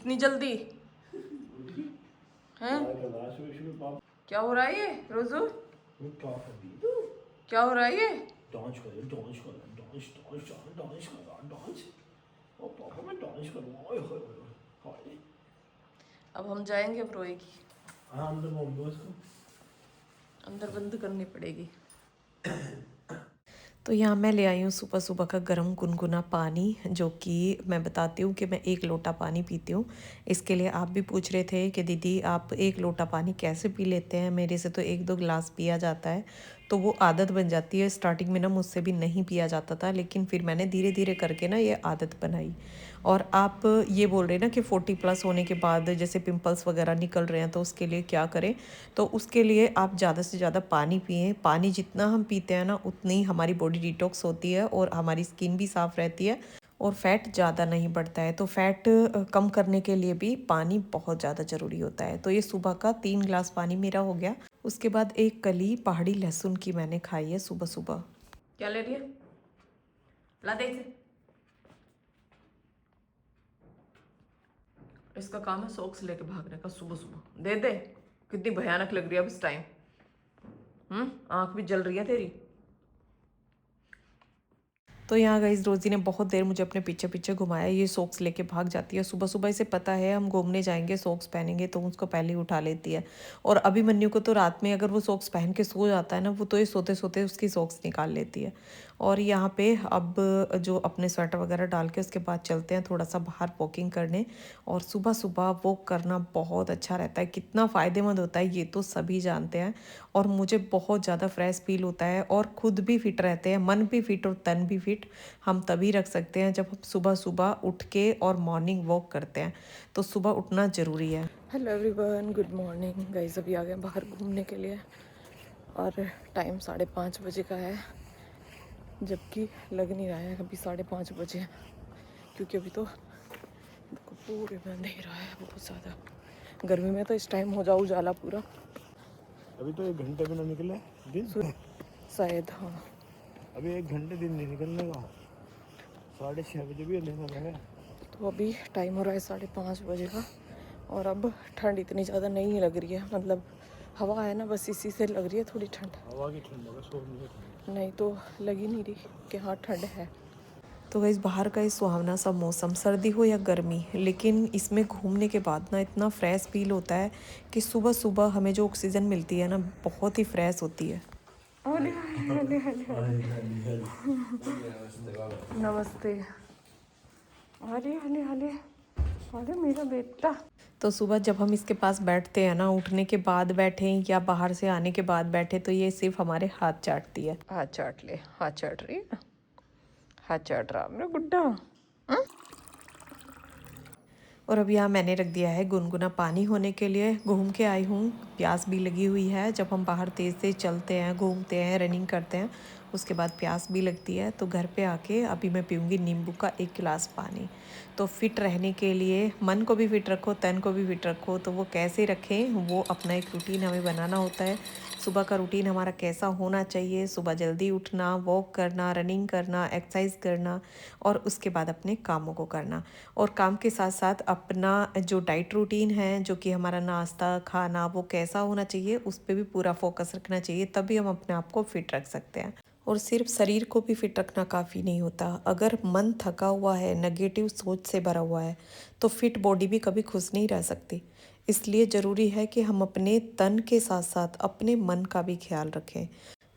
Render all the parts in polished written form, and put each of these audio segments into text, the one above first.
इतनी जल्दी हैं? क्या हो रहा है ये रोजू? क्या हो रहा है ये? डांस कर डांस कर डांस डांस डांस कर डांस और पापा मैं डांस करूंगा ओए होए होए होए। अब हम जाएंगे अब रोएगी, हाँ अंदर बोल दो इसको। अंदर बंद करनी पड़ेगी। तो यहाँ मैं ले आई हूँ सुबह सुबह का गर्म गुनगुना पानी, जो कि मैं बताती हूँ कि मैं 1 लोटा पानी पीती हूँ। इसके लिए आप भी पूछ रहे थे कि दीदी आप 1 लोटा पानी कैसे पी लेते हैं, मेरे से तो 1-2 गिलास पिया जाता है। तो वो आदत बन जाती है। स्टार्टिंग में ना मुझसे भी नहीं पिया जाता था, लेकिन फिर मैंने धीरे धीरे करके ना ये आदत बनाई। और आप ये बोल रहे हैं ना कि 40+ होने के बाद जैसे पिंपल्स वगैरह निकल रहे हैं, तो उसके लिए क्या करें? तो उसके लिए आप ज़्यादा से ज़्यादा पानी पिएं। पानी जितना हम पीते हैं ना, उतनी हमारी बॉडी डिटॉक्स होती है और हमारी स्किन भी साफ़ रहती है और फैट ज़्यादा नहीं बढ़ता है। तो फैट कम करने के लिए भी पानी बहुत ज़्यादा ज़रूरी होता है। तो ये सुबह का 3 गिलास पानी मेरा हो गया। उसके बाद एक कली पहाड़ी लहसुन की मैंने खाई है सुबह सुबह। क्या ले रही है? ला दे इसे। इसका काम है सॉक्स लेके भागने का सुबह सुबह। दे दे। कितनी भयानक लग रही है अब इस टाइम। आंख भी जल रही है तेरी। तो यहाँ गाइस रोज़ी ने बहुत देर मुझे अपने पीछे पीछे घुमाया। ये सॉक्स लेके भाग जाती है सुबह सुबह। इसे पता है हम घूमने जाएंगे, सॉक्स पहनेंगे, तो उसको पहले ही उठा लेती है। और अभी मन्नू को तो रात में अगर वो सॉक्स पहन के सो जाता है ना, वो तो ये सोते सोते उसकी सॉक्स निकाल लेती है। और यहाँ पे अब जो अपने स्वेटर वगैरह डाल के उसके बाद चलते हैं थोड़ा सा बाहर वॉकिंग करने। और सुबह सुबह वॉक करना बहुत अच्छा रहता है। कितना फ़ायदेमंद होता है ये तो सभी जानते हैं। और मुझे बहुत ज़्यादा फ्रेश फील होता है और खुद भी फिट रहते हैं, मन भी फिट और तन भी फिट हम तभी रख सकते हैं जब हम सुबह सुबह उठ के और मॉर्निंग वॉक करते हैं। तो सुबह उठना ज़रूरी है। Hello everyone, good morning guys. अभी आ गए बाहर घूमने के लिए और टाइम 5:30 बजे का है, जबकि लग नहीं रहा है अभी 5:30 बजे हैं, क्योंकि अभी तो पूरे में अंधेरा है बहुत ज़्यादा। गर्मी में तो इस टाइम हो जाओ उजाला पूरा। अभी तो 1 घंटे में ना निकले दिन शायद हाँ। अभी 1 घंटे दिन नहीं निकलने का। 6:30 बजे भी अंधेरा है। तो अभी टाइम हो रहा है 5:30 बजे का। और अब ठंड इतनी ज़्यादा नहीं लग रही है, मतलब हवा है ना, बस इसी से लग रही है थोड़ी ठंड। हवा की ठंड है, सो नहीं तो लग ही नहीं रही कि हाँ ठंड है। तो गाइस बाहर का ये सुहावना सा मौसम, सर्दी हो या गर्मी, लेकिन इसमें घूमने के बाद ना इतना फ्रेश फील होता है कि सुबह सुबह हमें जो ऑक्सीजन मिलती है ना, बहुत ही फ्रेश होती है। नमस्ते। अरे अरे अरे अरे मेरा बेटा। तो सुबह जब हम इसके पास बैठते हैं ना, उठने के बाद बैठे या बाहर से आने के बाद बैठे, तो ये सिर्फ हमारे हाथ चाटती है। हाथ चाट ले, हाथ चाट रही है, हाथ चाट रहा मेरा गुड्डा। और अब यहाँ मैंने रख दिया है गुनगुना पानी होने के लिए। घूम के आई हूँ, प्यास भी लगी हुई है। जब हम बाहर तेज़ तेज़ चलते हैं, घूमते हैं, रनिंग करते हैं, उसके बाद प्यास भी लगती है। तो घर पे आके अभी मैं पीऊँगी नींबू का 1 गिलास पानी। तो फिट रहने के लिए मन को भी फिट रखो, तन को भी फिट रखो। तो वो कैसे रखें, वो अपना एक रूटीन हमें बनाना होता है। सुबह का रूटीन हमारा कैसा होना चाहिए? सुबह जल्दी उठना, वॉक करना, रनिंग करना, एक्सरसाइज करना और उसके बाद अपने कामों को करना। और काम के साथ साथ अपना जो डाइट रूटीन है, जो कि हमारा नाश्ता खाना वो कैसा होना चाहिए, उस पर भी पूरा फोकस रखना चाहिए। तभी हम अपने आप को फिट रख सकते हैं। और सिर्फ शरीर को भी फिट रखना काफ़ी नहीं होता। अगर मन थका हुआ है, नेगेटिव सोच से भरा हुआ है, तो फिट बॉडी भी कभी खुश नहीं रह सकती। इसलिए ज़रूरी है कि हम अपने तन के साथ साथ अपने मन का भी ख्याल रखें।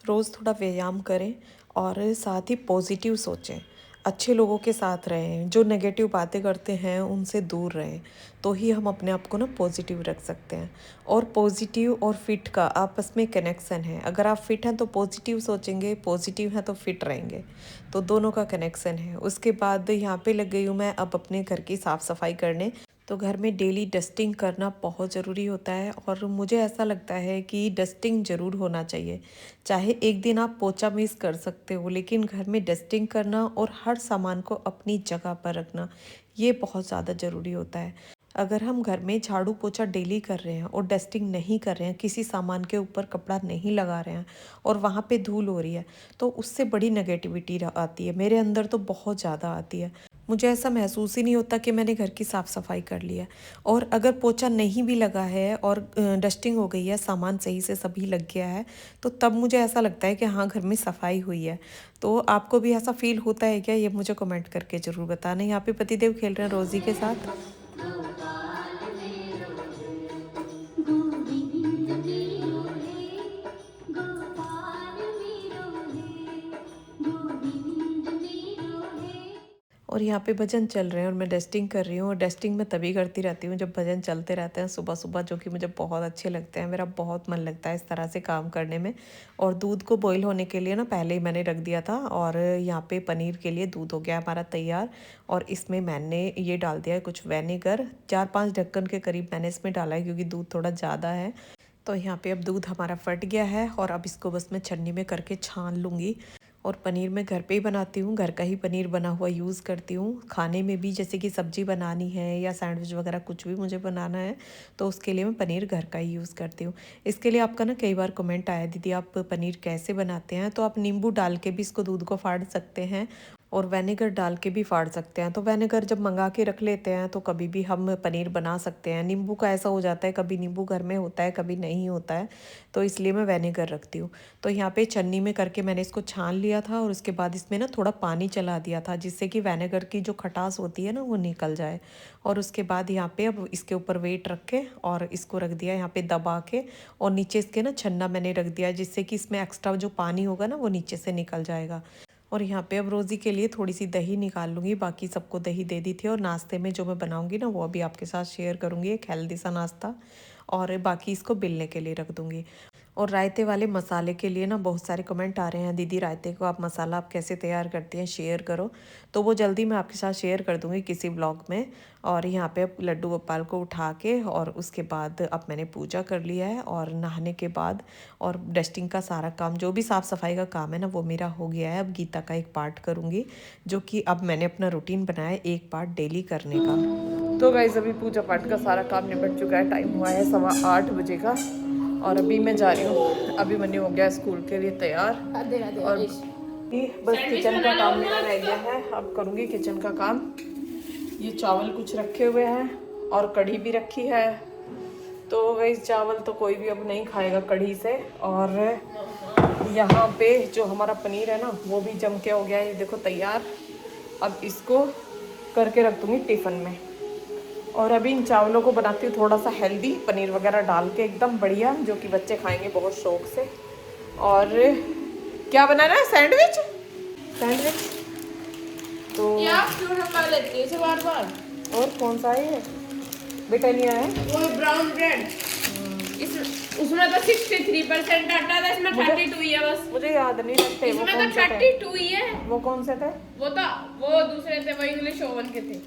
रोज़ थोड़ा व्यायाम करें और साथ ही पॉजिटिव सोचें। अच्छे लोगों के साथ रहें, जो नेगेटिव बातें करते हैं उनसे दूर रहें। तो ही हम अपने आप को ना पॉजिटिव रख सकते हैं। और पॉजिटिव और फिट का आपस में कनेक्शन है। अगर आप फिट हैं तो पॉजिटिव सोचेंगे, पॉजिटिव हैं तो फिट रहेंगे। तो दोनों का कनेक्शन है। उसके बाद यहाँ पे लग गई हूँ मैं अब अपने घर की साफ़ सफाई करने। तो घर में डेली डस्टिंग करना बहुत ज़रूरी होता है और मुझे ऐसा लगता है कि डस्टिंग ज़रूर होना चाहिए। चाहे एक दिन आप पोछा मिस कर सकते हो, लेकिन घर में डस्टिंग करना और हर सामान को अपनी जगह पर रखना, ये बहुत ज़्यादा ज़रूरी होता है। अगर हम घर में झाड़ू पोछा डेली कर रहे हैं और डस्टिंग नहीं कर रहे हैं, किसी सामान के ऊपर कपड़ा नहीं लगा रहे हैं और वहाँ पे धूल हो रही है, तो उससे बड़ी नेगेटिविटी आती है। मेरे अंदर तो बहुत ज़्यादा आती है। मुझे ऐसा महसूस ही नहीं होता कि मैंने घर की साफ़ सफाई कर ली है। और अगर पोछा नहीं भी लगा है और डस्टिंग हो गई है, सामान सही से सभी लग गया है, तो तब मुझे ऐसा लगता है कि हाँ, घर में सफाई हुई है। तो आपको भी ऐसा फ़ील होता है क्या? ये मुझे कमेंट करके ज़रूर बताना। यहाँ पे पतिदेव खेल रहे हैं रोज़ी के साथ। और यहाँ पे भजन चल रहे हैं और मैं डस्टिंग कर रही हूँ। और डस्टिंग मैं तभी करती रहती हूँ जब भजन चलते रहते हैं सुबह सुबह, जो कि मुझे बहुत अच्छे लगते हैं। मेरा बहुत मन लगता है इस तरह से काम करने में। और दूध को बॉईल होने के लिए ना पहले ही मैंने रख दिया था। और यहाँ पे पनीर के लिए दूध हो गया हमारा तैयार। और इसमें मैंने ये डाल दिया है कुछ वेनेगर, 4-5 ढक्कन के करीब मैंने इसमें डाला है क्योंकि दूध थोड़ा ज़्यादा है। तो यहाँ पे अब दूध हमारा फट गया है और अब इसको बस मैं छन्नी में करके छान लूँगी। और पनीर मैं घर पे ही बनाती हूँ, घर का ही पनीर बना हुआ यूज़ करती हूँ। खाने में भी जैसे कि सब्ज़ी बनानी है या सैंडविच वगैरह कुछ भी मुझे बनाना है, तो उसके लिए मैं पनीर घर का ही यूज़ करती हूँ। इसके लिए आपका ना कई बार कमेंट आया, दीदी आप पनीर कैसे बनाते हैं? तो आप नींबू डाल के भी इसको दूध को फाड़ सकते हैं और वेनेगर डाल के भी फाड़ सकते हैं। तो वेनेगर जब मंगा के रख लेते हैं तो कभी भी हम पनीर बना सकते हैं। नींबू का ऐसा हो जाता है, कभी नींबू घर में होता है, कभी नहीं होता है, तो इसलिए मैं वेनेगर रखती हूँ। तो यहाँ पे छन्नी में करके मैंने इसको छान लिया था और उसके बाद इसमें ना थोड़ा पानी चला दिया था, जिससे कि वेनेगर की जो खटास होती है ना वो निकल जाए। और उसके बाद यहाँ पे अब इसके ऊपर वेट रख के और इसको रख दिया यहाँ पे दबा के, और नीचे इसके ना छन्ना मैंने रख दिया, जिससे कि इसमें एक्स्ट्रा जो पानी होगा ना वो नीचे से निकल जाएगा। और यहाँ पे अब रोज़ी के लिए थोड़ी सी दही निकाल लूँगी, बाकी सबको दही दे दी थी। और नाश्ते में जो मैं बनाऊँगी ना वो अभी आपके साथ शेयर करूँगी, एक हेल्दी सा नाश्ता। और बाकी इसको बेलने के लिए रख दूँगी। और रायते वाले मसाले के लिए ना बहुत सारे कमेंट आ रहे हैं, दीदी रायते को आप मसाला आप कैसे तैयार करती हैं, शेयर करो। तो वो जल्दी मैं आपके साथ शेयर कर दूँगी किसी ब्लॉग में। और यहाँ पे अब लड्डू गोपाल को उठा के और उसके बाद अब मैंने पूजा कर लिया है। और नहाने के बाद और डस्टिंग का सारा काम, जो भी साफ़ सफाई का काम है ना वो मेरा हो गया है। अब गीता का एक पार्ट करूँगी, जो कि अब मैंने अपना रूटीन बनाया है एक पार्ट डेली करने का। तो गाइस अभी पूजा पाठ का सारा काम निपट चुका है, टाइम हुआ है 8:15 बजे का। और अभी मैं जा रही हूँ, अभी मैंने हो गया स्कूल के लिए तैयार। और बस किचन का काम मेरा रह गया है, अब करूँगी किचन का काम। ये चावल कुछ रखे हुए हैं और कढ़ी भी रखी है। तो वही चावल तो कोई भी अब नहीं खाएगा कढ़ी से। और यहाँ पे जो हमारा पनीर है ना वो भी जम के हो गया है, ये देखो तैयार। अब इसको करके रख दूँगी टिफ़िन में। और अभी इन चावलों को बनाती हूँ थोड़ा सा हेल्दी, पनीर वगैरह डाल के एकदम बढ़िया, जो कि बच्चे खाएंगे बहुत शौक से। और क्या बनाना है? सैंडविच। तो बार बार। और कौन सा है? ब्रिटानिया है वो ब्राउन ब्रेड। उसमें तो 63% आटा था, इसमें 32 ही है बस। मुझे याद नहीं रहते वो कौन से थे। 32 ही है। वो कौन से थे? वो दूसरे थे, वो इंग्लिश ओवन के थे।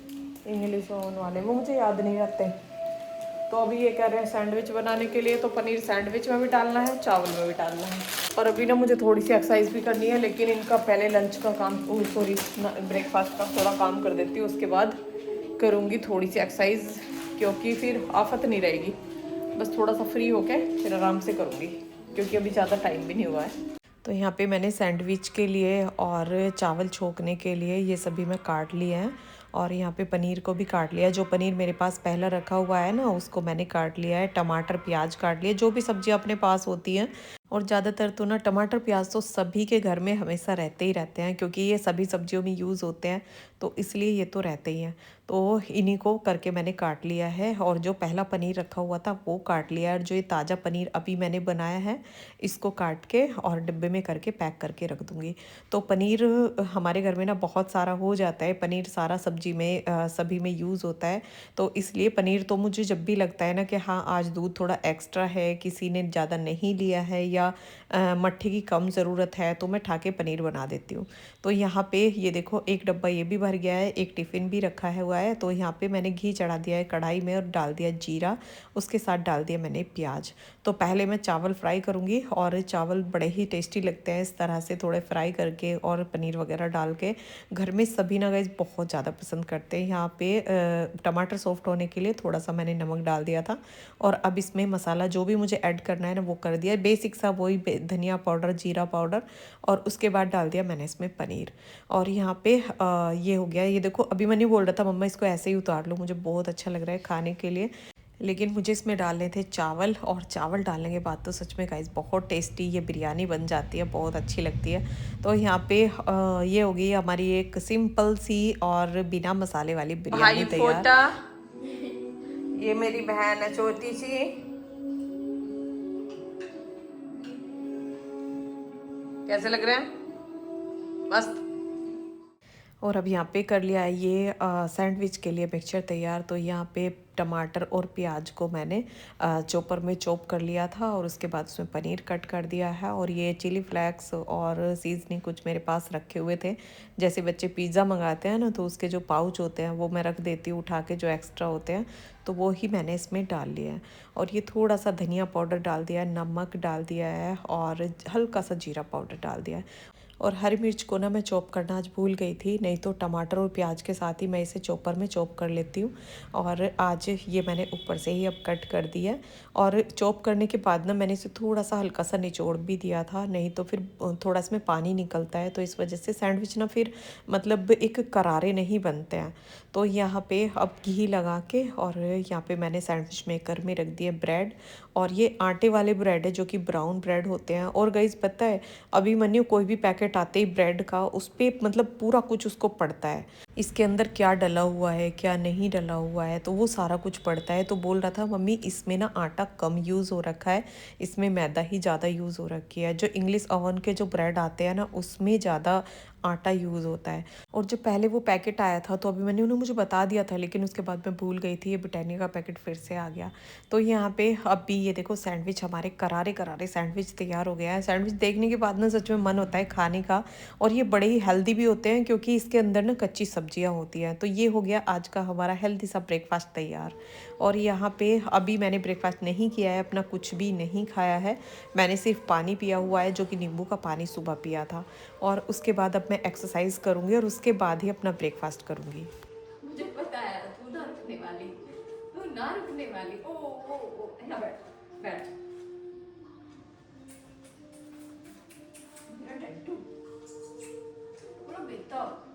इंग्लिश ओवन वाले वो मुझे याद नहीं रहते। तो अभी ये कह रहे हैं सैंडविच बनाने के लिए, तो पनीर सैंडविच में भी डालना है, चावल में भी डालना है। और अभी ना मुझे थोड़ी सी एक्सरसाइज भी करनी है, लेकिन इनका पहले लंच का काम, सॉरी ब्रेकफास्ट का थोड़ा काम कर देती हूँ, उसके बाद करूँगी थोड़ी सी एक्सरसाइज, क्योंकि फिर आफत नहीं रहेगी। बस थोड़ा सा फ्री होके फिर आराम से करूँगी, क्योंकि अभी ज़्यादा टाइम भी नहीं हुआ है। तो यहाँ पे मैंने सैंडविच के लिए और चावल छोंकने के लिए ये सभी मैं काट लिए हैं। और यहाँ पे पनीर को भी काट लिया है। जो पनीर मेरे पास पहला रखा हुआ है ना उसको मैंने काट लिया है। टमाटर प्याज काट लिए, जो भी सब्जी अपने पास होती हैं। और ज़्यादातर तो ना टमाटर प्याज तो सभी के घर में हमेशा रहते ही रहते हैं, क्योंकि ये सभी सब्जियों में यूज़ होते हैं, तो इसलिए ये तो रहते ही हैं। तो इन्हीं को करके मैंने काट लिया है। और जो पहला पनीर रखा हुआ था वो काट लिया है। और जो ये ताज़ा पनीर अभी मैंने बनाया है इसको काट के और डिब्बे में करके पैक करके रख दूँगी। तो पनीर हमारे घर में ना बहुत सारा हो जाता है, पनीर सारा सब्जी में सभी में यूज़ होता है। तो इसलिए पनीर तो मुझे जब भी लगता है ना कि हाँ आज दूध थोड़ा एक्स्ट्रा है, किसी ने ज़्यादा नहीं लिया है या मट्ठे की कम ज़रूरत है, तो मैं ठाके पनीर बना देती हूँ। तो यहाँ पे ये देखो एक डब्बा ये भी भर गया है, एक टिफ़िन भी रखा है हुआ है। तो यहाँ पे मैंने घी चढ़ा दिया है कढ़ाई में और डाल दिया जीरा, उसके साथ डाल दिया मैंने प्याज। तो पहले मैं चावल फ्राई करूँगी, और चावल बड़े ही टेस्टी लगते हैं इस तरह से थोड़े फ्राई करके और पनीर वगैरह डाल के। घर में सभी ना गाइस बहुत ज़्यादा पसंद करते हैं। यहाँ पे टमाटर सॉफ्ट होने के लिए थोड़ा सा मैंने नमक डाल दिया था। और अब इसमें मसाला जो भी मुझे ऐड करना है ना वो कर दिया। बेसिक सा था वही धनिया पाउडर, जीरा पाउडर, और उसके बाद डाल दिया मैंने इसमें पनीर। और यहाँ पे ये हो गया। ये देखो अभी मैंने बोल रहा था मम्मा इसको ऐसे ही उतार लो, मुझे बहुत अच्छा लग रहा है खाने के लिए, लेकिन मुझे इसमें डालने थे चावल, और चावल डालने के बाद तो सच में गाइस बहुत टेस्टी ये बिरयानी बन जाती है, बहुत अच्छी लगती है। तो यहाँ पे ये होगी हमारी एक सिंपल सी और बिना मसाले वाली बिरयानी तैयार। ये मेरी बहन है छोटी सी, कैसे लग रहे हैं? मस्त। और अब यहाँ पे कर लिया है ये सैंडविच के लिए मिक्सचर तैयार। तो यहाँ पे टमाटर और प्याज को मैंने चॉपर में चॉप कर लिया था, और उसके बाद उसमें पनीर कट कर दिया है, और ये चिली फ्लेक्स और सीजनिंग कुछ मेरे पास रखे हुए थे। जैसे बच्चे पिज़्ज़ा मंगाते हैं ना, तो उसके जो पाउच होते हैं वो मैं रख देती हूँ उठा के, जो एक्स्ट्रा होते हैं, तो वो ही मैंने इसमें डाल लिया है। और ये थोड़ा सा धनिया पाउडर डाल दिया है, नमक डाल दिया है, और हल्का सा जीरा पाउडर डाल दिया है। और हरी मिर्च को ना मैं चॉप करना आज भूल गई थी, नहीं तो टमाटर और प्याज के साथ ही मैं इसे चॉपर में चॉप कर लेती हूँ। और आज ये मैंने ऊपर से ही अब कट कर दिया। और चॉप करने के बाद ना मैंने इसे थोड़ा सा हल्का सा निचोड़ भी दिया था, नहीं तो फिर थोड़ा इसमें पानी निकलता है, तो इस वजह से सैंडविच ना फिर मतलब एक करारे नहीं बनते हैं। तो यहाँ पे अब घी लगा के, और यहाँ पे मैंने सैंडविच मेकर में रख दिया ब्रेड, और ये आटे वाले ब्रेड है जो कि ब्राउन ब्रेड होते हैं। और गाइस पता है अभी मैंने कोई भी पैकेट आते ही ब्रेड का, उस पर मतलब पूरा कुछ उसको पड़ता है, इसके अंदर क्या डला हुआ है क्या नहीं डला हुआ है, तो वो सारा कुछ पड़ता है। तो बोल रहा था मम्मी इसमें ना आटा कम यूज़ हो रखा है, इसमें मैदा ही ज़्यादा यूज़ हो रखी है। जो इंग्लिश ओवन के जो ब्रेड आते हैं ना उसमें ज़्यादा आटा यूज़ होता है। और जब पहले वो पैकेट आया था तो अभी मैंने उन्हें मुझे बता दिया था, लेकिन उसके बाद मैं भूल गई थी, ये ब्रिटानिया का पैकेट फिर से आ गया। तो यहाँ पे अभी ये देखो सैंडविच, हमारे करारे करारे सैंडविच तैयार हो गया है। सैंडविच देखने के बाद ना सच में मन होता है खाने का, और ये बड़े ही हेल्दी भी होते हैं क्योंकि इसके अंदर ना कच्ची सब्जियां होती हैं। तो ये हो गया आज का हमारा हेल्दी सा ब्रेकफास्ट तैयार। और यहाँ पे अभी मैंने ब्रेकफास्ट नहीं किया है, अपना कुछ भी नहीं खाया है, मैंने सिर्फ पानी पिया हुआ है, जो कि नींबू का पानी सुबह पिया था। और उसके बाद अब मैं एक्सरसाइज करूँगी, और उसके बाद ही अपना ब्रेकफास्ट करूँगी। मुझे पता है तू ना रुकने वाली, तू ना रुकने वाली। ओ ओ ओ ना, बैठ बैठ। मेरा टैटू पूरा बेताब।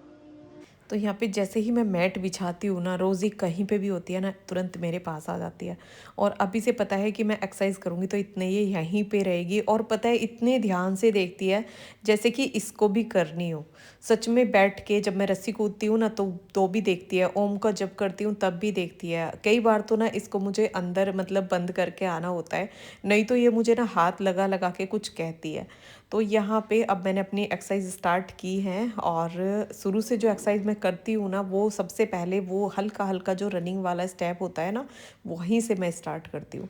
तो यहाँ पे जैसे ही मैं मैट बिछाती हूँ ना, रोज़ी कहीं पे भी होती है ना, तुरंत मेरे पास आ जाती है। और अभी से पता है कि मैं एक्सरसाइज करूँगी तो इतने ये यहीं पे रहेगी, और पता है इतने ध्यान से देखती है जैसे कि इसको भी करनी हो। सच में बैठ के जब मैं रस्सी कूदती हूँ ना तो भी देखती है, ओम का जब करती हूँ तब भी देखती है। कई बार तो ना इसको मुझे अंदर मतलब बंद करके आना होता है, नहीं तो ये मुझे ना हाथ लगा लगा के कुछ कहती है। तो यहाँ पे अब मैंने अपनी एक्सरसाइज स्टार्ट की है, और शुरू से जो एक्सरसाइज मैं करती हूँ ना, वो सबसे पहले वो हल्का हल्का जो रनिंग वाला स्टेप होता है ना, वहीं से मैं स्टार्ट करती हूँ।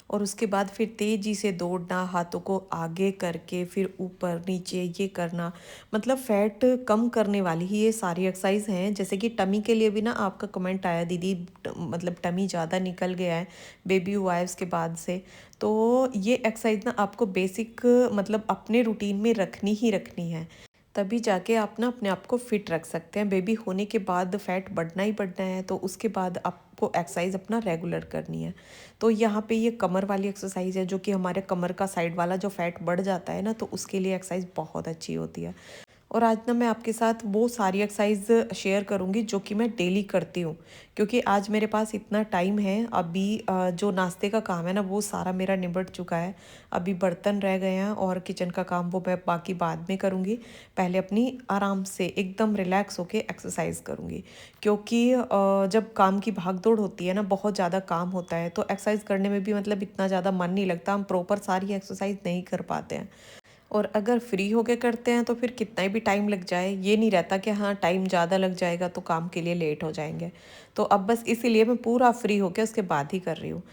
और उसके बाद फिर तेज़ी से दौड़ना, हाथों को आगे करके फिर ऊपर नीचे ये करना, मतलब फैट कम करने वाली ही ये सारी एक्सरसाइज हैं। जैसे कि टमी के लिए भी ना आपका कमेंट आया, दीदी मतलब टमी ज़्यादा निकल गया है बेबी हुआ है उसके बाद से। तो ये एक्सरसाइज ना आपको बेसिक मतलब अपने रूटीन में रखनी ही रखनी है, तभी जाके आप ना अपने आप को फिट रख सकते हैं। बेबी होने के बाद फैट बढ़ना ही बढ़ना है, तो उसके बाद आपको एक्सरसाइज अपना रेगुलर करनी है। तो यहाँ पे ये कमर वाली एक्सरसाइज है, जो कि हमारे कमर का साइड वाला जो फैट बढ़ जाता है ना, तो उसके लिए एक्सरसाइज बहुत अच्छी होती है। और आज ना मैं आपके साथ वो सारी एक्सरसाइज शेयर करूँगी जो कि मैं डेली करती हूँ, क्योंकि आज मेरे पास इतना टाइम है। अभी जो नाश्ते का काम है ना वो सारा मेरा निबट चुका है, अभी बर्तन रह गए हैं और किचन का काम वो मैं बाकी बाद में करूँगी। पहले अपनी आराम से एकदम रिलैक्स होके एक्सरसाइज करूँगी, क्योंकि जब काम की भाग दौड़ होती है ना, बहुत ज़्यादा काम होता है, तो एक्सरसाइज करने में भी मतलब इतना ज़्यादा मन नहीं लगता, हम प्रॉपर सारी एक्सरसाइज नहीं कर पाते हैं। और अगर फ्री होके करते हैं तो फिर कितना ही भी टाइम लग जाए, ये नहीं रहता कि हाँ टाइम ज़्यादा लग जाएगा तो काम के लिए लेट हो जाएंगे। तो अब बस इसीलिए मैं पूरा फ्री होके उसके बाद ही कर रही हूँ।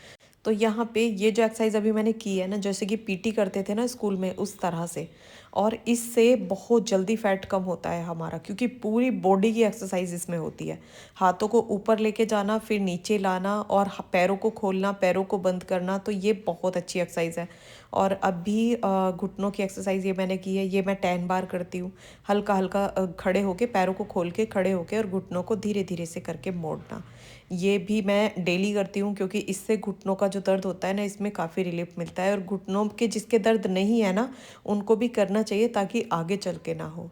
तो यहाँ पे ये जो एक्सरसाइज अभी मैंने की है ना, जैसे कि पीटी करते थे ना स्कूल में, उस तरह से। और इससे बहुत जल्दी फैट कम होता है हमारा, क्योंकि पूरी बॉडी की एक्सरसाइज इसमें होती है। हाथों को ऊपर लेके जाना, फिर नीचे लाना, और पैरों को खोलना, पैरों को बंद करना, तो ये बहुत अच्छी एक्सरसाइज है। और अभी घुटनों की एक्सरसाइज ये मैंने की है, ये मैं 10 बार करती हूँ। हल्का हल्का खड़े होके, पैरों को खोल के खड़े होके, और घुटनों को धीरे धीरे से करके मोड़ना। ये भी मैं डेली करती हूँ क्योंकि इससे घुटनों का जो दर्द होता है ना, इसमें काफ़ी रिलीफ मिलता है। और घुटनों के जिसके दर्द नहीं है ना, उनको भी करना चाहिए ताकि आगे चल के ना हो।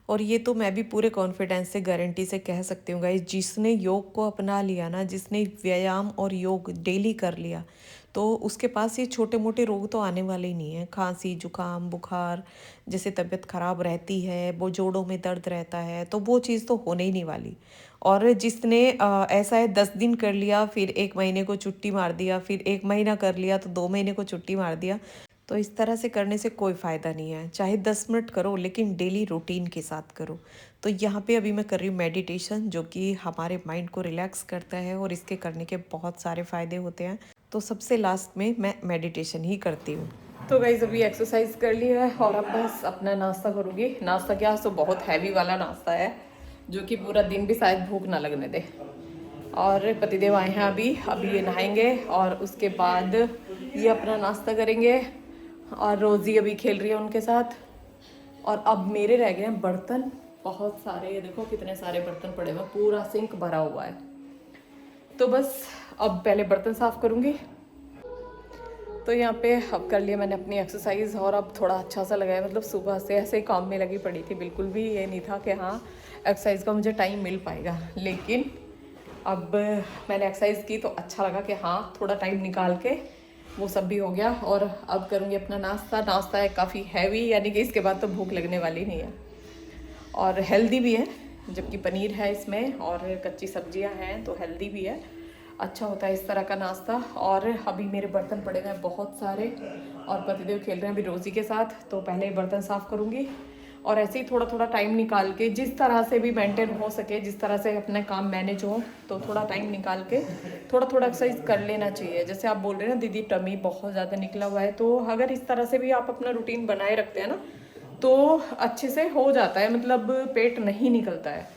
और ये तो मैं भी पूरे कॉन्फिडेंस से गारंटी से कह सकती हूँ गाइस, जिसने योग को अपना लिया ना, जिसने व्यायाम और योग डेली कर लिया, तो उसके पास ये छोटे मोटे रोग तो आने वाले ही नहीं है। खांसी, जुकाम, बुखार, जैसे तबीयत खराब रहती है, वो जोड़ों में दर्द रहता है, तो वो चीज़ तो होने ही नहीं वाली। और जिसने ऐसा है 10 दिन कर लिया, फिर 1 महीने को छुट्टी मार दिया, फिर 1 महीना कर लिया तो 2 महीने को छुट्टी मार दिया, तो इस तरह से करने से कोई फ़ायदा नहीं है। चाहे 10 मिनट करो, लेकिन डेली रूटीन के साथ करो। तो यहाँ पे अभी मैं कर रही हूँ मेडिटेशन, जो कि हमारे माइंड को रिलैक्स करता है और इसके करने के बहुत सारे फ़ायदे होते हैं। तो सबसे लास्ट में मैं मेडिटेशन ही करती हूँ। तो गाइस अभी एक्सरसाइज कर ली है और अब बस अपना नाश्ता करूँगी। नाश्ता क्या, तो बहुत हैवी वाला नाश्ता है, जो कि पूरा दिन भी शायद भूख ना लगने दे। और पतिदेव आए हैं अभी ये नहाएंगे और उसके बाद ये अपना नाश्ता करेंगे। और रोज़ी अभी खेल रही है उनके साथ। और अब मेरे रह गए हैं बर्तन बहुत सारे, ये देखो कितने सारे बर्तन पड़े हुए हैं, पूरा सिंक भरा हुआ है। तो बस अब पहले बर्तन साफ़ करूँगी। तो यहाँ पे अब कर लिया मैंने अपनी एक्सरसाइज और अब थोड़ा अच्छा सा लगा है। मतलब सुबह से ऐसे ही काम में लगी पड़ी थी, बिल्कुल भी ये नहीं था कि हाँ एक्सरसाइज का मुझे टाइम मिल पाएगा। लेकिन अब मैंने एक्सरसाइज की तो अच्छा लगा कि हाँ थोड़ा टाइम निकाल के वो सब भी हो गया। और अब करूँगी अपना नाश्ता। नाश्ता है काफ़ी हैवी, यानी कि इसके बाद तो भूख लगने वाली नहीं है। और हेल्दी भी है, जबकि पनीर है इसमें और कच्ची सब्जियां हैं, तो हेल्दी भी है। अच्छा होता है इस तरह का नाश्ता। और अभी मेरे बर्तन पड़े हुए हैं बहुत सारे और पतिदेव खेल रहे हैं अभी रोज़ी के साथ, तो पहले बर्तन साफ़ करूँगी। और ऐसे ही थोड़ा थोड़ा टाइम निकाल के, जिस तरह से भी मेंटेन हो सके, जिस तरह से अपने काम मैनेज हो, तो थोड़ा टाइम निकाल के थोड़ा थोड़ा एक्सरसाइज कर लेना चाहिए। जैसे आप बोल रहे हैं ना दीदी, टमी बहुत ज़्यादा निकला हुआ है, तो अगर इस तरह से भी आप अपना रूटीन बनाए रखते हैं ना, तो अच्छे से हो जाता है। मतलब पेट नहीं निकलता है,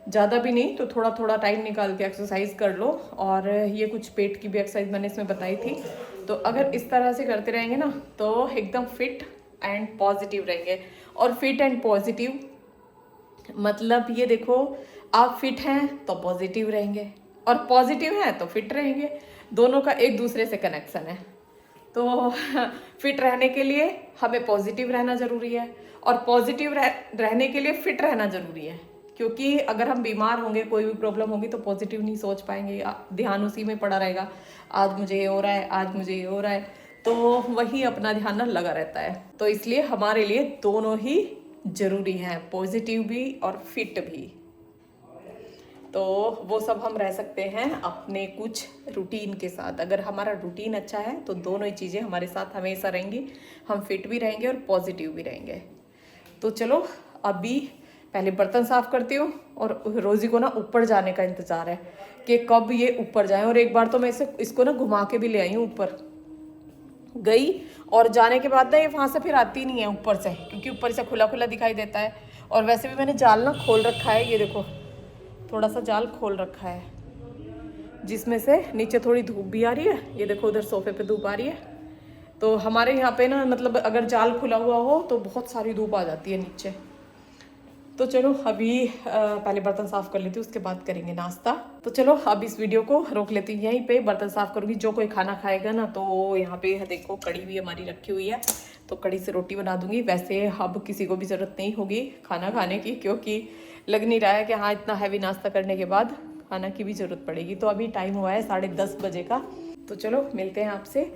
ज़्यादा भी नहीं, तो थोड़ा थोड़ा टाइम निकाल के एक्सरसाइज कर लो। और ये कुछ पेट की भी एक्सरसाइज मैंने इसमें बताई थी। तो अगर इस तरह से करते रहेंगे ना, तो एकदम फिट एंड पॉजिटिव रहेंगे। और फिट एंड पॉजिटिव मतलब ये देखो, आप फिट हैं तो पॉजिटिव रहेंगे, और पॉजिटिव हैं तो फिट रहेंगे। दोनों का एक दूसरे से कनेक्शन है। तो फिट रहने के लिए हमें पॉजिटिव रहना ज़रूरी है, और पॉजिटिव रहने के लिए फिट रहना ज़रूरी है। क्योंकि अगर हम बीमार होंगे, कोई भी प्रॉब्लम होगी, तो पॉजिटिव नहीं सोच पाएंगे, ध्यान उसी में पड़ा रहेगा, आज मुझे ये हो रहा है, आज मुझे ये हो रहा है, तो वही अपना ध्यान ना लगा रहता है। तो इसलिए हमारे लिए दोनों ही ज़रूरी हैं, पॉजिटिव भी और फिट भी। तो वो सब हम रह सकते हैं अपने कुछ रूटीन के साथ। अगर हमारा रूटीन अच्छा है तो दोनों ही चीज़ें हमारे साथ हमेशा रहेंगी, हम फिट भी रहेंगे और पॉजिटिव भी रहेंगे। तो चलो अभी पहले बर्तन साफ़ करती हूँ, और रोज़ी को ना ऊपर जाने का इंतज़ार है कि कब ये ऊपर जाए। और एक बार तो मैं इसको ना घुमा के भी ले आई हूँ ऊपर, गई और जाने के बाद ना ये वहाँ से फिर आती नहीं है ऊपर से, क्योंकि ऊपर से खुला खुला दिखाई देता है। और वैसे भी मैंने जाल ना खोल रखा है, ये देखो थोड़ा सा जाल खोल रखा है, जिसमें से नीचे थोड़ी धूप भी आ रही है। ये देखो उधर सोफे पे धूप आ रही है। तो हमारे यहाँ पे ना, मतलब अगर जाल खुला हुआ हो तो बहुत सारी धूप आ जाती है नीचे। तो चलो अभी पहले बर्तन साफ़ कर लेती हूँ, उसके बाद करेंगे नाश्ता। तो चलो अब इस वीडियो को रोक लेती हूँ यहीं पे, बर्तन साफ़ करूँगी। जो कोई खाना खाएगा ना, तो यहाँ पे देखो कड़ी भी हमारी रखी हुई है, तो कड़ी से रोटी बना दूँगी। वैसे अब किसी को भी ज़रूरत नहीं होगी खाना खाने की, क्योंकि लग नहीं रहा है कि हाँ इतना हैवी नाश्ता करने के बाद खाना की भी ज़रूरत पड़ेगी। तो अभी टाइम हुआ है 10:30 बजे का। तो चलो मिलते हैं आपसे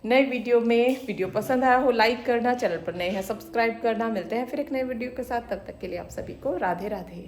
नए वीडियो में। वीडियो पसंद आया हो लाइक करना, चैनल पर नए हैं सब्सक्राइब करना। मिलते हैं फिर एक नए वीडियो के साथ, तब तक के लिए आप सभी को राधे राधे।